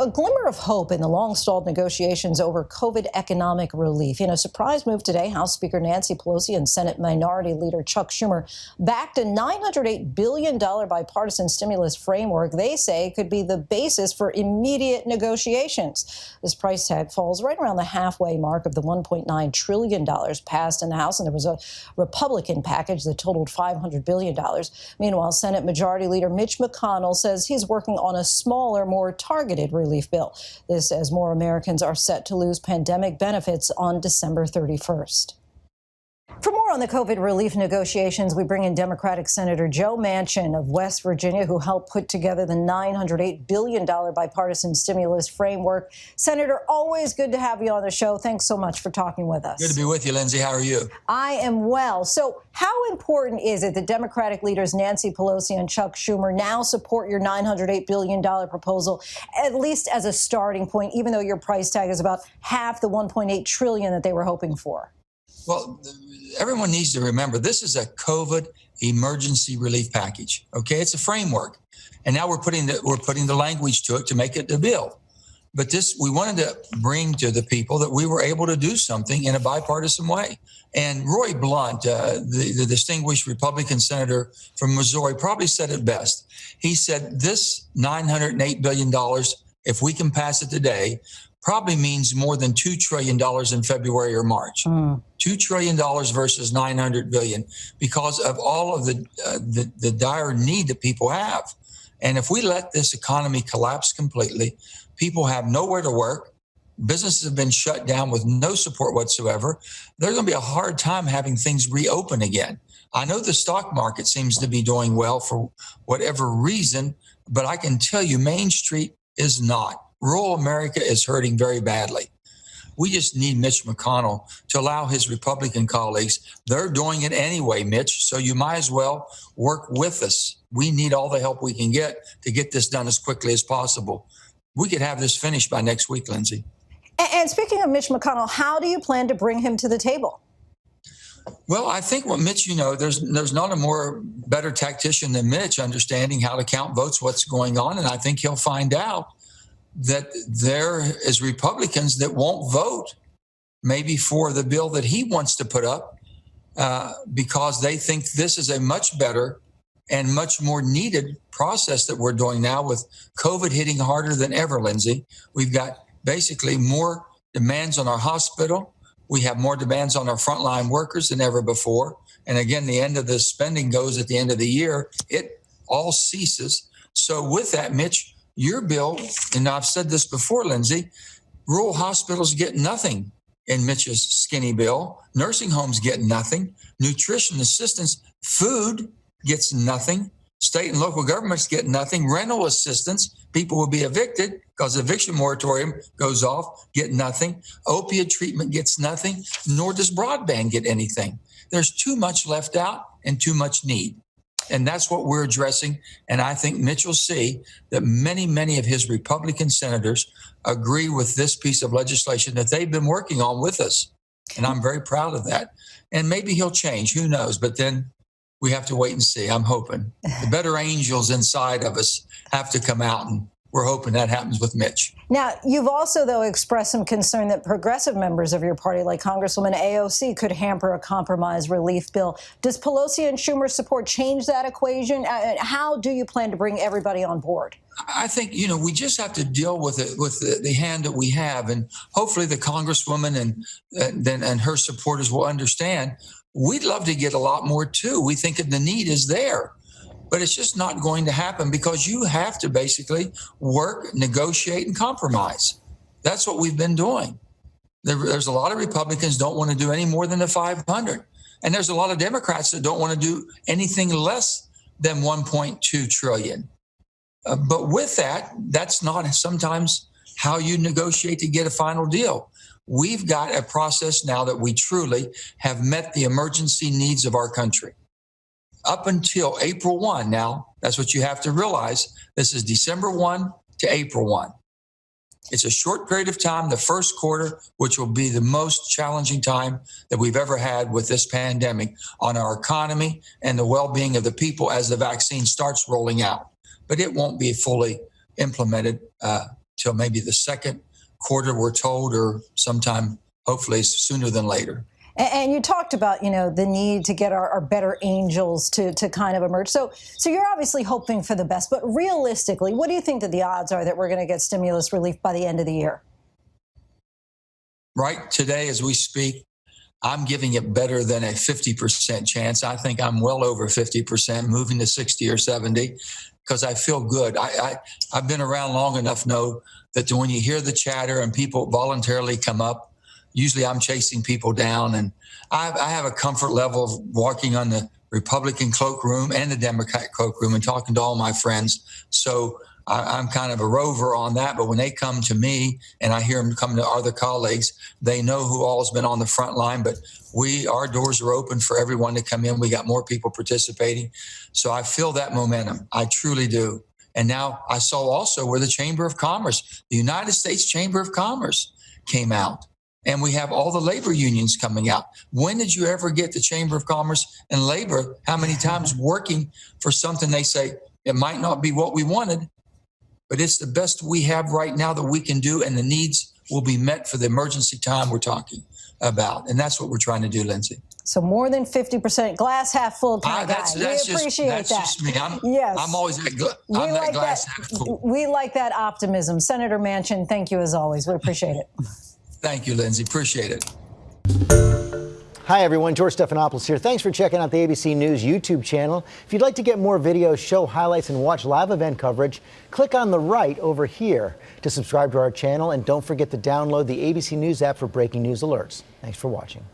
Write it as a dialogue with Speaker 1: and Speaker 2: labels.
Speaker 1: A glimmer of hope in the long-stalled negotiations over COVID economic relief. In a surprise move today, House Speaker Nancy Pelosi and Senate Minority Leader Chuck Schumer backed a $908 billion bipartisan stimulus framework they say could be the basis for immediate negotiations. This price tag falls right around the halfway mark of the $1.9 trillion passed in the House, and there was a Republican package that totaled $500 billion. Meanwhile, Senate Majority Leader Mitch McConnell says he's working on a smaller, more targeted relief bill. This as more Americans are set to lose pandemic benefits on December 31st. For more on the COVID relief negotiations, we bring in Democratic Senator Joe Manchin of West Virginia, who helped put together the $908 billion bipartisan stimulus framework. Senator, always good to have you on the show. Thanks so much for talking with us.
Speaker 2: Good to be with you, Lindsay. How are you?
Speaker 1: I am well. So how important is it that Democratic leaders Nancy Pelosi and Chuck Schumer now support your $908 billion proposal, at least as a starting point, even though your price tag is about half the $1.8 trillion that they were hoping for?
Speaker 2: Well, everyone needs to remember this is a COVID emergency relief package. Okay, it's a framework, and now we're putting the language to it to make it a bill. But this, we wanted to bring to the people that we were able to do something in a bipartisan way. And Roy Blunt, the distinguished Republican senator from Missouri, probably said it best. He said this $908 billion, if we can pass it today, probably means more than $2 trillion in February or March. $2 trillion versus $900 billion because of all of the dire need that people have. And if we let this economy collapse completely, people have nowhere to work. Businesses have been shut down with no support whatsoever. There's going to be a hard time having things reopen again. I know the stock market seems to be doing well for whatever reason, but I can tell you Main Street is not. Rural America is hurting very badly. We just need Mitch McConnell to allow his Republican colleagues. They're doing it anyway, Mitch, so you might as well work with us. We need all the help we can get to get this done as quickly as possible. We could have this finished by next week, Lindsay.
Speaker 1: And speaking of Mitch McConnell, how do you plan to bring him to the table?
Speaker 2: Well, I think what Mitch, there's not a better tactician than Mitch, understanding how to count votes, what's going on, and I think he'll find out that there is Republicans that won't vote maybe for the bill that he wants to put up because they think this is a much better and much more needed process that we're doing now with COVID hitting harder than ever, Lindsay. We've got basically more demands on our hospital. We have more demands on our frontline workers than ever before. And again, the end of the spending goes at the end of the year. It all ceases. So with that, Mitch, your bill, and I've said this before, Lindsay, rural hospitals get nothing in Mitch's skinny bill. Nursing homes get nothing. Nutrition assistance, food gets nothing. State and local governments get nothing. Rental assistance, people will be evicted because the eviction moratorium goes off, get nothing. Opiate treatment gets nothing, nor does broadband get anything. There's too much left out and too much need. And that's what we're addressing. And I think Mitch will see that many, many of his Republican senators agree with this piece of legislation that they've been working on with us. And I'm very proud of that. And maybe he'll change. Who knows? But then we have to wait and see. I'm hoping the better angels inside of us have to come out, and we're hoping that happens with Mitch.
Speaker 1: Now, you've also, though, expressed some concern that progressive members of your party, like Congresswoman AOC, could hamper a compromise relief bill. Does Pelosi and Schumer's support change that equation? How do you plan to bring everybody on board?
Speaker 2: I think, we just have to deal with it with the hand that we have. And hopefully the Congresswoman and her supporters will understand. We'd love to get a lot more, too. We think the need is there. But it's just not going to happen because you have to basically work, negotiate, and compromise. That's what we've been doing. There's a lot of Republicans don't want to do any more than the 500. And there's a lot of Democrats that don't want to do anything less than 1.2 trillion. But with that, that's not sometimes how you negotiate to get a final deal. We've got a process now that we truly have met the emergency needs of our country. Up until April 1 now, that's what you have to realize. This is December 1 to April 1. It's a short period of time, the first quarter, which will be the most challenging time that we've ever had with this pandemic on our economy and the well-being of the people as the vaccine starts rolling out. But it won't be fully implemented till maybe the second quarter, we're told, or sometime hopefully sooner than later.
Speaker 1: And you talked about, the need to get our better angels to kind of emerge. So you're obviously hoping for the best, but realistically, what do you think that the odds are that we're going to get stimulus relief by the end of the year?
Speaker 2: Right today, as we speak, I'm giving it better than a 50% chance. I think I'm well over 50%, moving to 60 or 70, because I feel good. I've been around long enough to know that when you hear the chatter and people voluntarily come up, usually I'm chasing people down. And I have a comfort level of walking on the Republican cloakroom and the Democrat cloakroom and talking to all my friends. So I'm kind of a rover on that. But when they come to me and I hear them come to other colleagues, they know who all has been on the front line. But our doors are open for everyone to come in. We got more people participating. So I feel that momentum. I truly do. And now I saw also where the Chamber of Commerce, the United States Chamber of Commerce, came out. And we have all the labor unions coming out. When did you ever get the Chamber of Commerce and labor, how many times working for something they say it might not be what we wanted, but it's the best we have right now that we can do, and the needs will be met for the emergency time we're talking about. And that's what we're trying to do, Lindsay.
Speaker 1: So more than 50%, glass half full kind of guy. We appreciate that.
Speaker 2: That's just me.
Speaker 1: Yes.
Speaker 2: I'm always that glass half full.
Speaker 1: We like that optimism. Senator Manchin, thank you as always. We appreciate it.
Speaker 2: Thank you, Lindsay. Appreciate it.
Speaker 3: Hi, everyone. George Stephanopoulos here. Thanks for checking out the ABC News YouTube channel. If you'd like to get more videos, show highlights, and watch live event coverage, click on the right over here to subscribe to our channel. And don't forget to download the ABC News app for breaking news alerts. Thanks for watching.